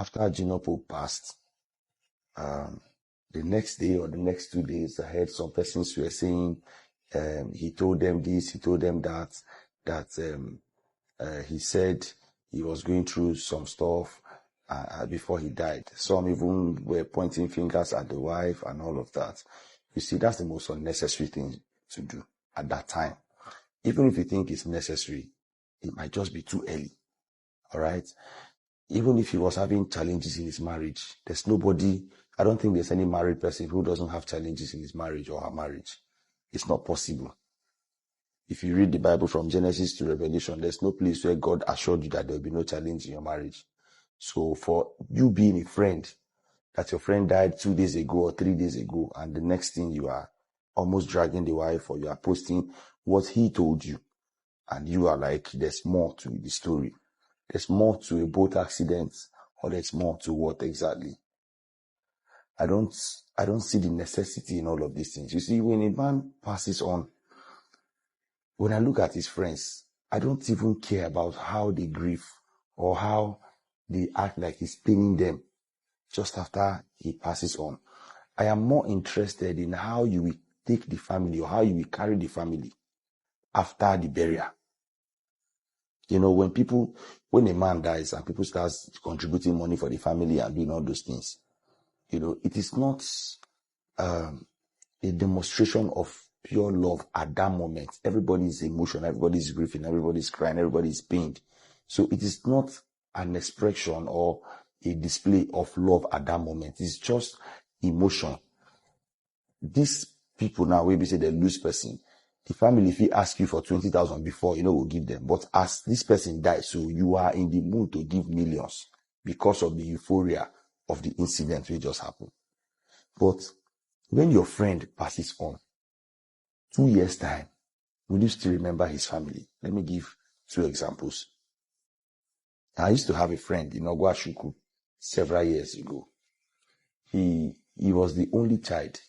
After Junior Pope passed, the next day or the next 2 days, I heard some persons were saying he told them this, he told them that he said he was going through some stuff before he died. Some even were pointing fingers at the wife and all of that. You see, that's the most unnecessary thing to do at that time. Even if you think it's necessary, it might just be too early. All right? Even if he was having challenges in his marriage, there's nobody, I don't think there's any married person who doesn't have challenges in his marriage or her marriage. It's not possible. If you read the Bible from Genesis to Revelation, there's no place where God assured you that there will be no challenge in your marriage. So for you being a friend, that your friend died 2 days ago or 3 days ago, and the next thing you are almost dragging the wife, or you are posting what he told you, and you are like, there's more to the story. There's more to a boat accident, or there's more to what exactly? I don't see the necessity in all of these things. You see, when a man passes on, when I look at his friends, I don't even care about how they grieve or how they act like he's paining them just after he passes on. I am more interested in how you will take the family or how you will carry the family after the burial. You know, when a man dies and people start contributing money for the family and doing all those things, you know, it is not a demonstration of pure love at that moment. Everybody is emotional, everybody is grieving, everybody is crying, everybody is pained. So it is not an expression or a display of love at that moment. It's just emotion. These people now, when we say they lose person, the family, if he ask you for 20,000 before, you know, will give them. But as this person dies, so you are in the mood to give millions because of the euphoria of the incident which just happened. But when your friend passes on, 2 years' time, will you still remember his family? Let me give 2 examples. I used to have a friend in Ogwashuku several years ago. He was the only child.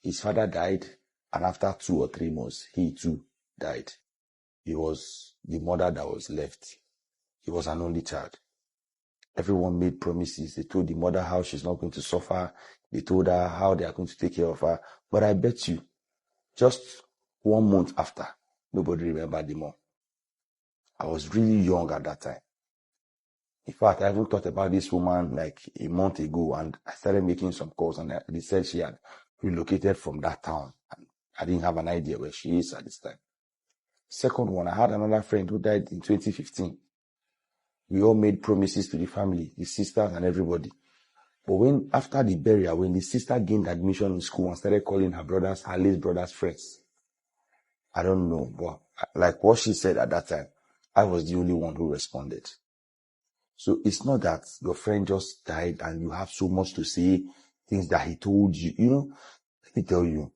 His father died, and after 2 or 3 months, he too died. He was the mother that was left. He was an only child. Everyone made promises. They told the mother how she's not going to suffer. They told her how they are going to take care of her. But I bet you, just 1 month after, nobody remembered the mom. I was really young at that time. In fact, I even thought about this woman like a month ago, and I started making some calls, and they said she had relocated from that town. And I didn't have an idea where she is at this time. Second one, I had another friend who died in 2015. We all made promises to the family, the sisters and everybody. But when, after the burial, when the sister gained admission in school and started calling her brothers, her late brothers' friends, I don't know, but like what she said at that time, I was the only one who responded. So it's not that your friend just died and you have so much to say, things that he told you. You know, let me tell you,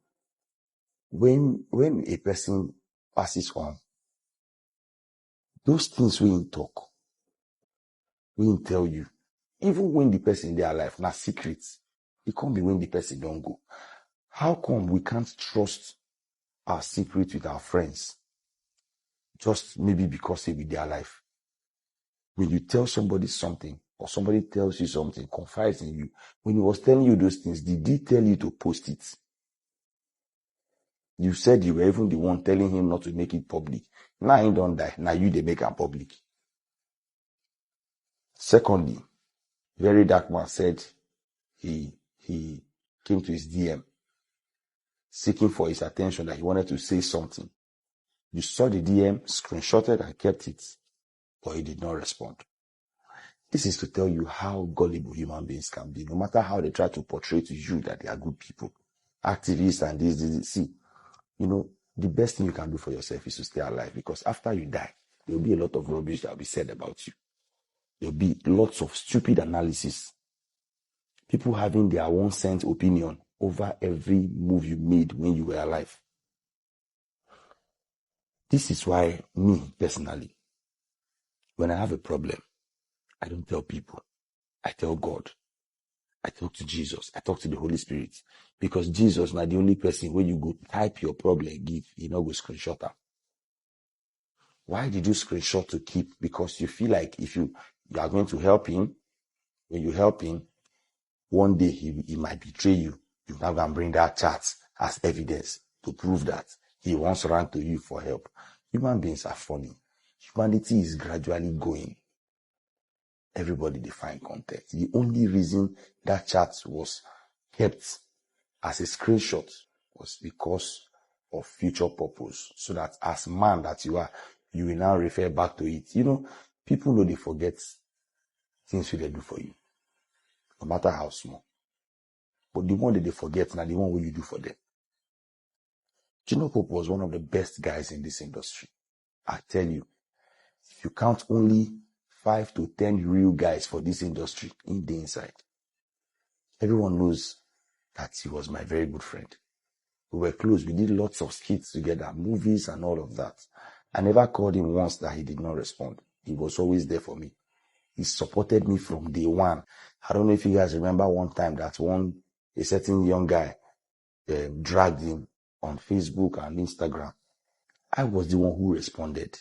when a person passes on, those things we didn't talk, we didn't tell you. Even when the person in their life, not secrets, it can't be when the person don't go. How come we can't trust our secret with our friends? Just maybe because they with their life. When you tell somebody something, or somebody tells you something, confides in you, when he was telling you those things, did he tell you to post it? You said you were even the one telling him not to make it public. Now he don't die. Now you they make it public. Secondly, very dark man said he came to his DM seeking for his attention, that he wanted to say something. You saw the DM, screenshotted and kept it, but he did not respond. This is to tell you how gullible human beings can be, no matter how they try to portray to you that they are good people, activists and this. See, you know, the best thing you can do for yourself is to stay alive, because after you die, there will be a lot of rubbish that will be said about you. There will be lots of stupid analysis. People having their 1 cent opinion over every move you made when you were alive. This is why me, personally, when I have a problem, I don't tell people. I tell God. I talk to Jesus. I talk to the Holy Spirit. Because Jesus is not the only person where you go type your problem, give, you know, go screenshot them. Why did you screenshot to keep? Because you feel like if you are going to help him, When you help him, one day he might betray you. You now go and bring that chat as evidence to prove that he once ran to you for help. Human beings are funny. Humanity is gradually going. Everybody define content. The only reason that chat was kept as a screenshot was because of future purpose. So that as man that you are, you will now refer back to it. People know they forget things they do for you, no matter how small. But the one that they forget now, the one will you do for them. Junior Pope was one of the best guys in this industry. I tell you, if you count only 5 to 10 real guys for this industry in the inside, everyone knows that he was my very good friend. We were close. We did lots of skits together, movies and all of that. I never called him once that he did not respond. He was always there for me. He supported me from day one. I don't know if you guys remember one time that a certain young guy dragged him on Facebook and Instagram. I was the one who responded.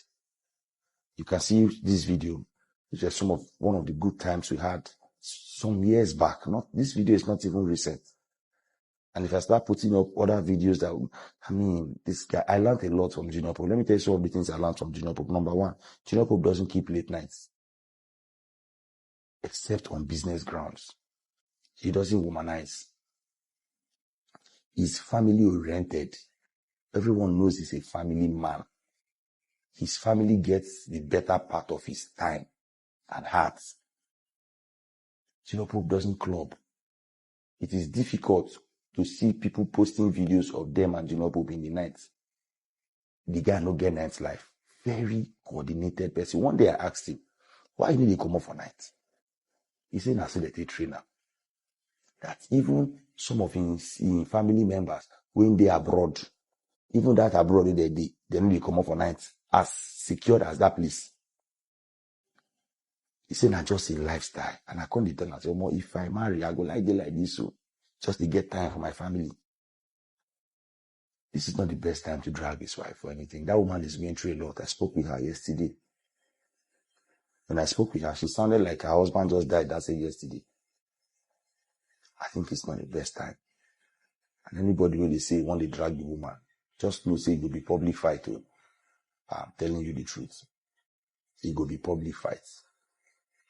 You can see this video. It's just one of the good times we had some years back. This video is not even recent. And if I start putting up other videos this guy, I learned a lot from Junior Pope. Let me tell you some of the things I learned from Junior Pope. Number one, Junior Pope doesn't keep late nights. Except on business grounds. He doesn't womanize. He's family oriented. Everyone knows he's a family man. His family gets the better part of his time and heart. Junior Pope doesn't club. It is difficult to see people posting videos of them and Junior Pope in the night. The guy no get night life. Very coordinated person. One day I asked him, why you need to come up for night? He said, I said a trainer. That even some of his family members, when they abroad, even that abroad they need to come up for night, as secured as that place. He said, "Not just a lifestyle." And I can't tell myself, if I marry, I go like this, so just to get time for my family. This is not the best time to drag his wife or anything. That woman is going through a lot. I spoke with her yesterday. When I spoke with her, she sounded like her husband just died. That's it yesterday. I think it's not the best time. And anybody when they say when they drag the woman, just know say it will be public fight. I'm telling you the truth. It will be public fight.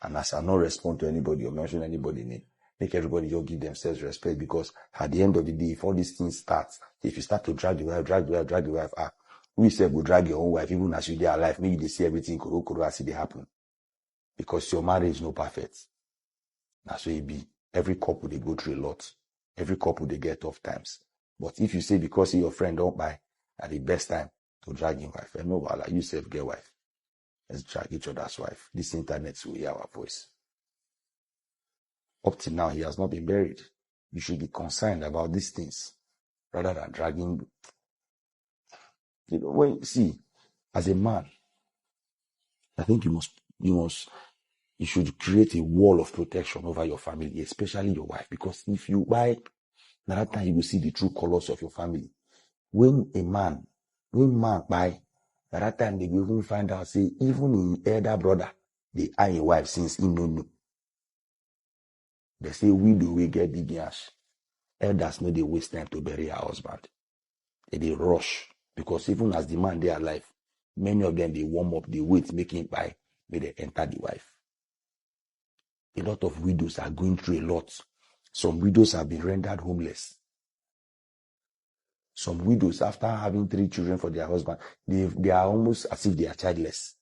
And as I not respond to anybody or mention anybody's name, make everybody just give themselves respect, because at the end of the day, if all these things start, if you start to drag the wife, we say go drag your own wife, even as you dey alive, maybe they see everything koro as it happen. Because your marriage is no perfect. That's what it be. Every couple they go through a lot. Every couple they get tough times. But if you say because your friend don't buy at the best time to drag your wife, no wala, you self get wife. Let's drag each other's wife. This internet will hear our voice. Up till now, he has not been buried. You should be concerned about these things rather than dragging. As a man, I think you should create a wall of protection over your family, especially your wife, because if you buy, another time you will see the true colors of your family. When man buy, another time they will even find out, say, even in elder brother, they are a wife since he no know. They say widow will get big yash. Elders know they waste time to bury her husband. They rush, because even as the man they are alive, many of them they warm up, they wait, making by, may they enter the wife. A lot of widows are going through a lot. Some widows have been rendered homeless. Some widows, after having 3 children for their husband, they are almost as if they are childless.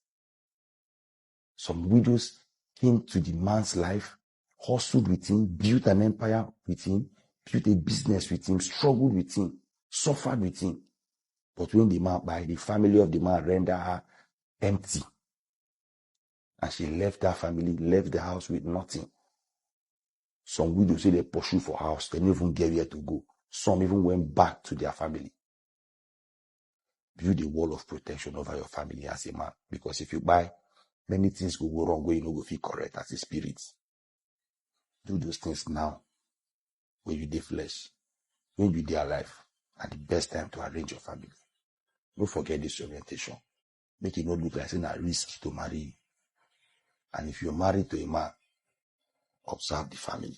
Some widows came to the man's life, hustled with him, built an empire with him, built a business with him, struggled with him, suffered with him. But when the family of the man rendered her empty, and she left that family, left the house with nothing. Some widows say they pursue for house, they didn't even get where to go. Some even went back to their family. Build a wall of protection over your family as a man. Because if you buy, many things will go wrong when you don't go feel correct as a spirit. Do those things now. When you dey flesh, when you dey alive, at the best time to arrange your family. Don't forget this orientation. Make it not look like it's a risk to marry you. And if you're married to a man, observe the family.